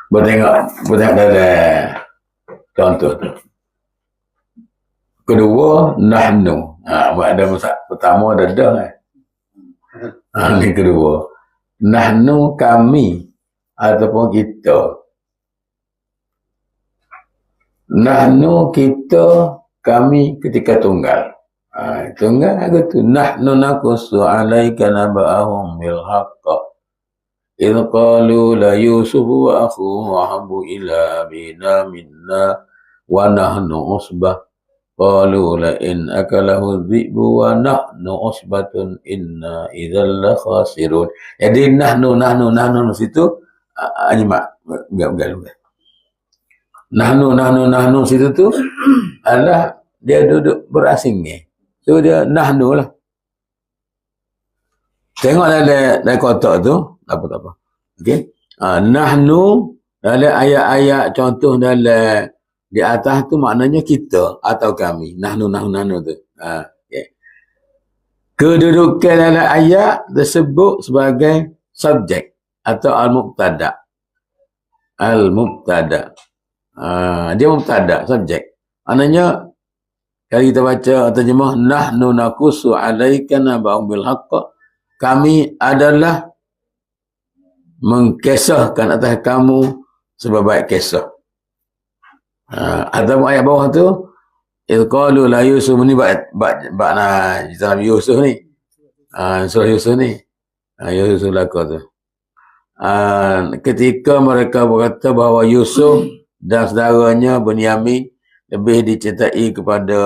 Bertengok dalam contoh tu. Kedua, nahnu. Ada masa pertama ada dah. Ini kedua. Nahnu, kami ataupun kita. Nahnu, kita, kami ketika tunggal. Tunggal aku tu. Nahnu nakusu alaika naba'ahum bil haqqa. إذ قالوا ليوسف وأخوه أحب إلى أبينا منا ونحن عصبة قالوا لئن أكله الذئب ونحن عصبة إنا إذا لخاسرون. Jadi nahnu situ anjmak gagal. Nahnu situ tu adalah dia duduk berasing ni. So dia nahnu lah. Tengok dalam kotak tu tak apa. Okey. Nahnu dalam ayat-ayat contoh dalam di atas tu maknanya kita atau kami. Nahnu tu. Okay. Kedudukan dalam ayat tersebut sebagai subjek atau al-mubtada. Al-mubtada. Dia mubtada, subjek. Maknanya kalau kita baca terjemah nahnu nakusu alaika naba'um bil haqq, kami adalah mengkisahkan atas kamu sebaik kisah. Atau ayat bawah tu idh qalu la Yusuf ni bak Nabi Yusuf ni. Surah Yusuf ni. Yusuf lakar tu. Ketika mereka berkata bahawa Yusuf dan saudaranya Bunyamin lebih dicintai kepada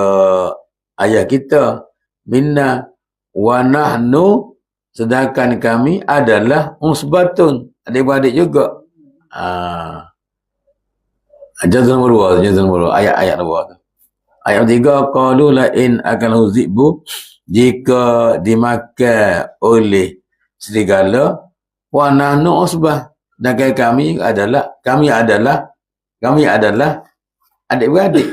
ayah kita, minna wa nahnu, sedangkan kami adalah usbatun, adik-beradik juga. Jazal murwa, ayat nombor tu. Ayat 3, qalu la in akalahu zi'bu, jika dimakan oleh serigala, wa nahnu usbah, dan kami adalah adik-beradik.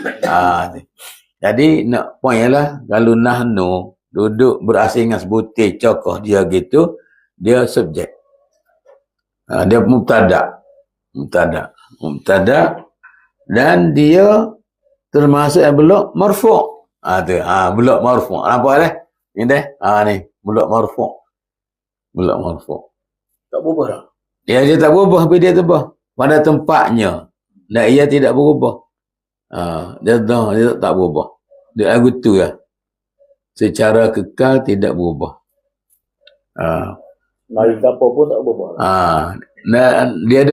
Jadi nak point ialah kalau nahnu duduk berasing dengan sebutir cokoh dia gitu, dia subjek. Dia mubtada, dan dia termasuk yang blok marfu'. Blok marfu'. Nampak dah? Ni dah. Ni blok marfu'. Tak berubah dah. Dia tak berubah, tapi dia tebah pada tempatnya. Dan ia tidak berubah. Dia tak berubah. Dia lagu tu lah. Secara kekal tidak berubah. Mari kapal pun tak berubah. Dia